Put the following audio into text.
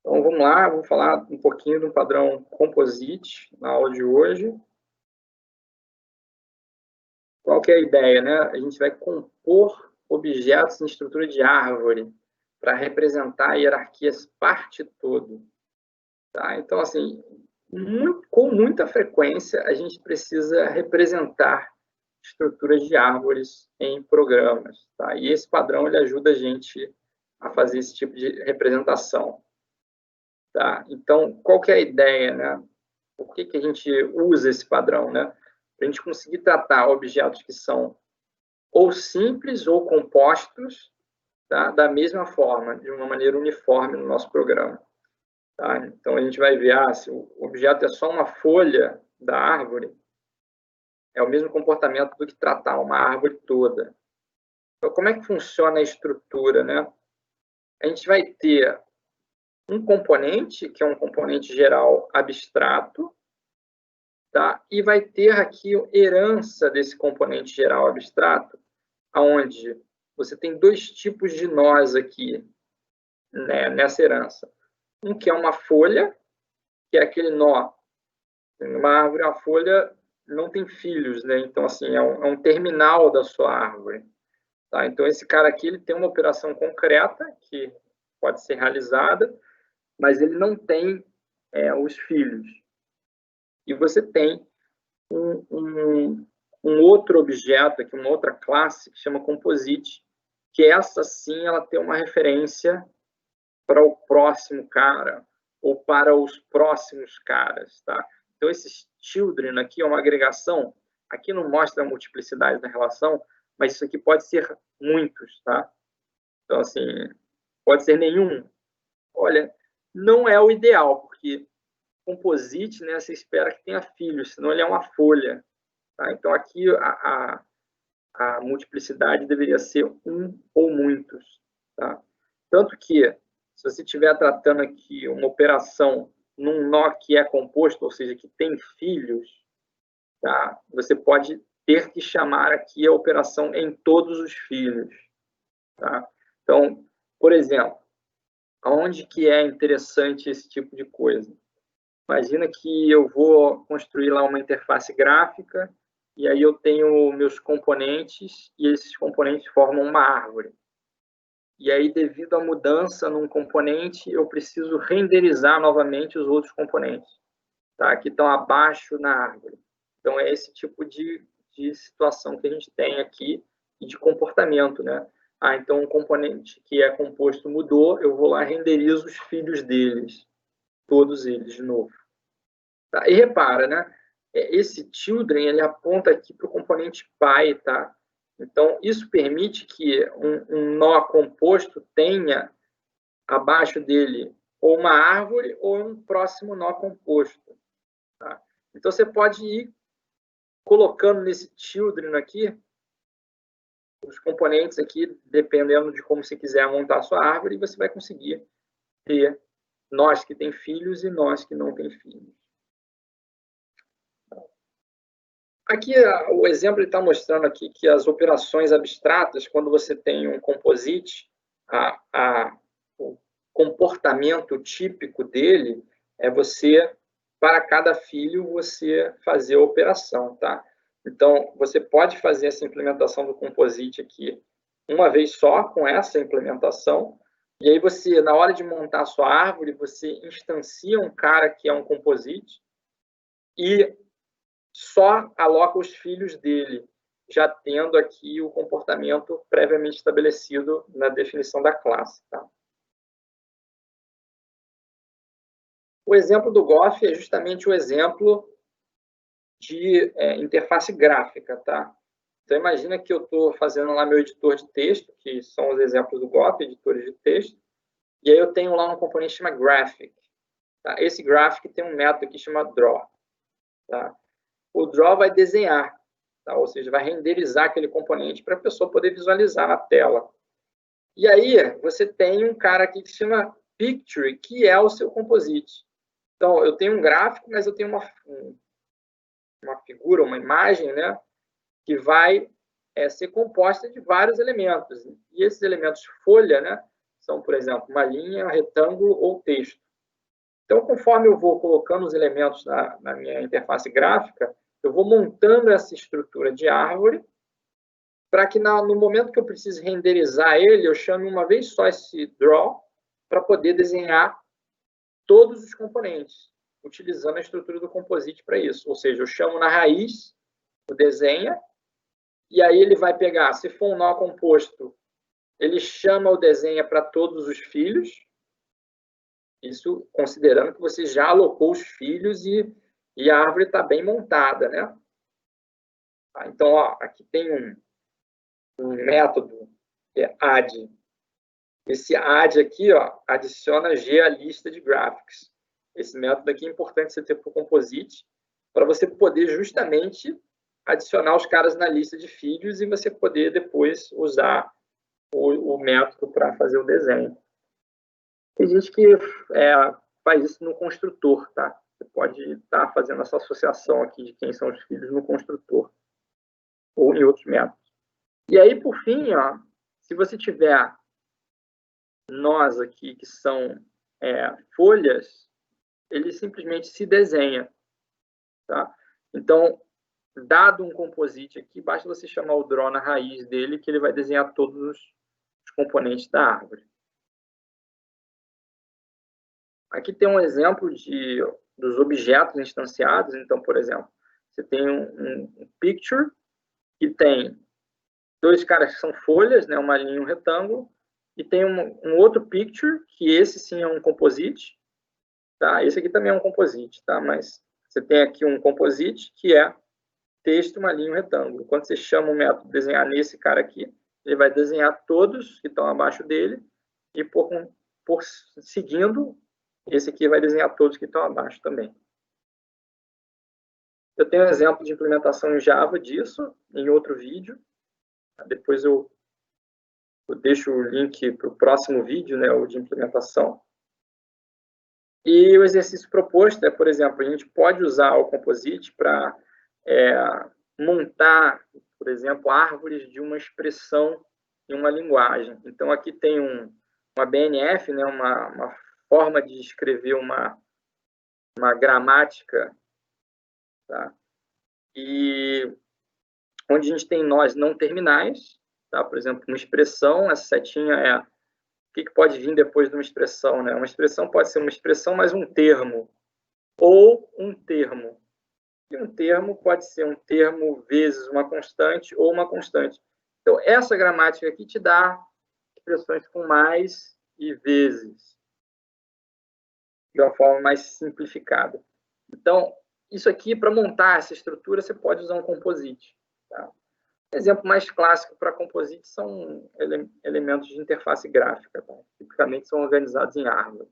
Então, vamos lá, vou falar um pouquinho do padrão Composite na aula de hoje. Qual que é a ideia, né? A gente vai compor objetos em estrutura de árvore para representar a hierarquia parte todo. Tá? Então, assim, com muita frequência, a gente precisa representar estruturas de árvores em programas. Tá? E esse padrão ele ajuda a gente a fazer esse tipo de representação. Tá? Então, qual que é a ideia, né? Por que a gente usa esse padrão, né? Para a gente conseguir tratar objetos que são ou simples ou compostos, tá? Da mesma forma, de uma maneira uniforme no nosso programa. Tá? Então, a gente vai ver, se o objeto é só uma folha da árvore, é o mesmo comportamento do que tratar uma árvore toda. Então, como é que funciona a estrutura, né? A gente vai ter um componente, que é um componente geral abstrato, tá? E vai ter aqui herança desse componente geral abstrato, onde você tem dois tipos de nós aqui, né, nessa herança. Um que é uma folha, que é aquele nó. Uma árvore, a folha não tem filhos, né? Então, assim, é um terminal da sua árvore. Tá? Então, esse cara aqui ele tem uma operação concreta que pode ser realizada, mas ele não tem os filhos. E você tem um outro objeto, aqui, uma outra classe, que chama Composite, que essa sim ela tem uma referência para o próximo cara, ou para os próximos caras. Tá? Então, esses children aqui é uma agregação, aqui não mostra a multiplicidade da relação, mas isso aqui pode ser muitos. Tá? Então, assim, pode ser nenhum. Olha, não é o ideal, porque Composite, né, você espera que tenha filhos, senão ele é uma folha. Tá? Então, aqui a multiplicidade deveria ser um ou muitos. Tá? Tanto que, se você estiver tratando aqui uma operação num nó que é composto, ou seja, que tem filhos, tá? Você pode ter que chamar aqui a operação em todos os filhos. Tá? Então, por exemplo, onde que é interessante esse tipo de coisa? Imagina que eu vou construir lá uma interface gráfica e aí eu tenho meus componentes e esses componentes formam uma árvore. E aí, devido à mudança num componente, eu preciso renderizar novamente os outros componentes, tá? Que estão abaixo na árvore. Então, é esse tipo de situação que a gente tem aqui e de comportamento, né? Então, um componente que é composto mudou, eu vou lá e renderizo os filhos deles, todos eles de novo. Tá? E repara, né? Esse children, ele aponta aqui para o componente pai, tá? Então, isso permite que um nó composto tenha abaixo dele ou uma árvore ou um próximo nó composto. Tá? Então, você pode ir colocando nesse children aqui os componentes aqui, dependendo de como você quiser montar a sua árvore, e você vai conseguir ter nós que têm filhos e nós que não têm filhos. Aqui, o exemplo está mostrando aqui que as operações abstratas, quando você tem um composite, o comportamento típico dele é você, para cada filho, você fazer a operação. Tá? Então, você pode fazer essa implementação do composite aqui uma vez só, com essa implementação, e aí você, na hora de montar a sua árvore, você instancia um cara que é um composite e só aloca os filhos dele, já tendo aqui o comportamento previamente estabelecido na definição da classe. Tá? O exemplo do Goff é justamente o exemplo de interface gráfica. Tá? Então, imagina que eu estou fazendo lá meu editor de texto, que são os exemplos do Goff, editores de texto, e aí eu tenho lá um componente que chama graphic. Tá? Esse graphic tem um método que chama draw. Tá? O draw vai desenhar, tá? Ou seja, vai renderizar aquele componente para a pessoa poder visualizar na tela. E aí, você tem um cara aqui que se chama Picture, que é o seu composite. Então, eu tenho um gráfico, mas eu tenho uma figura, uma imagem, né, que vai ser composta de vários elementos. E esses elementos folha, né, são, por exemplo, uma linha, retângulo ou texto. Então, conforme eu vou colocando os elementos na minha interface gráfica, eu vou montando essa estrutura de árvore para que no momento que eu preciso renderizar ele, eu chame uma vez só esse draw para poder desenhar todos os componentes, utilizando a estrutura do composite para isso. Ou seja, eu chamo na raiz o desenha, e aí ele vai pegar, se for um nó composto, ele chama o desenha para todos os filhos, isso considerando que você já alocou os filhos e a árvore está bem montada, né? Então, ó, aqui tem um método que é add. Esse add aqui, ó, adiciona G à lista de graphics. Esse método aqui é importante você ter para o composite, para você poder justamente adicionar os caras na lista de filhos e você poder depois usar o método para fazer o desenho. Tem gente que faz isso no construtor, tá? Você pode estar fazendo essa associação aqui de quem são os filhos no construtor ou em outros métodos. E aí, por fim, ó, se você tiver nós aqui que são folhas, ele simplesmente se desenha, tá? Então, dado um composite aqui, basta você chamar o draw na raiz dele que ele vai desenhar todos os componentes da árvore. Aqui tem um exemplo dos objetos instanciados. Então, por exemplo, você tem um picture que tem dois caras que são folhas, né, uma linha e um retângulo, e tem um outro picture, que esse sim é um composite. Tá? Esse aqui também é um composite, tá? Mas você tem aqui um composite que é texto, uma linha e um retângulo. Quando você chama o método desenhar nesse cara aqui, ele vai desenhar todos que estão abaixo dele e por seguindo, esse aqui vai desenhar todos que estão abaixo também. Eu tenho um exemplo de implementação em Java disso, em outro vídeo. Depois eu deixo o link para o próximo vídeo, né, o de implementação. E o exercício proposto é, por exemplo, a gente pode usar o Composite para montar, por exemplo, árvores de uma expressão em uma linguagem. Então, aqui tem uma BNF, né, uma forma de escrever uma gramática, tá? E onde a gente tem nós não terminais, tá? Por exemplo, uma expressão, essa setinha o que pode vir depois de uma expressão, né? Uma expressão pode ser uma expressão mais um termo, ou um termo. E um termo pode ser um termo vezes uma constante ou uma constante. Então, essa gramática aqui te dá expressões com mais e vezes, de uma forma mais simplificada. Então, isso aqui, para montar essa estrutura, você pode usar um composite. Tá? Um exemplo mais clássico para composite são elementos de interface gráfica. Tá? Tipicamente são organizados em árvore.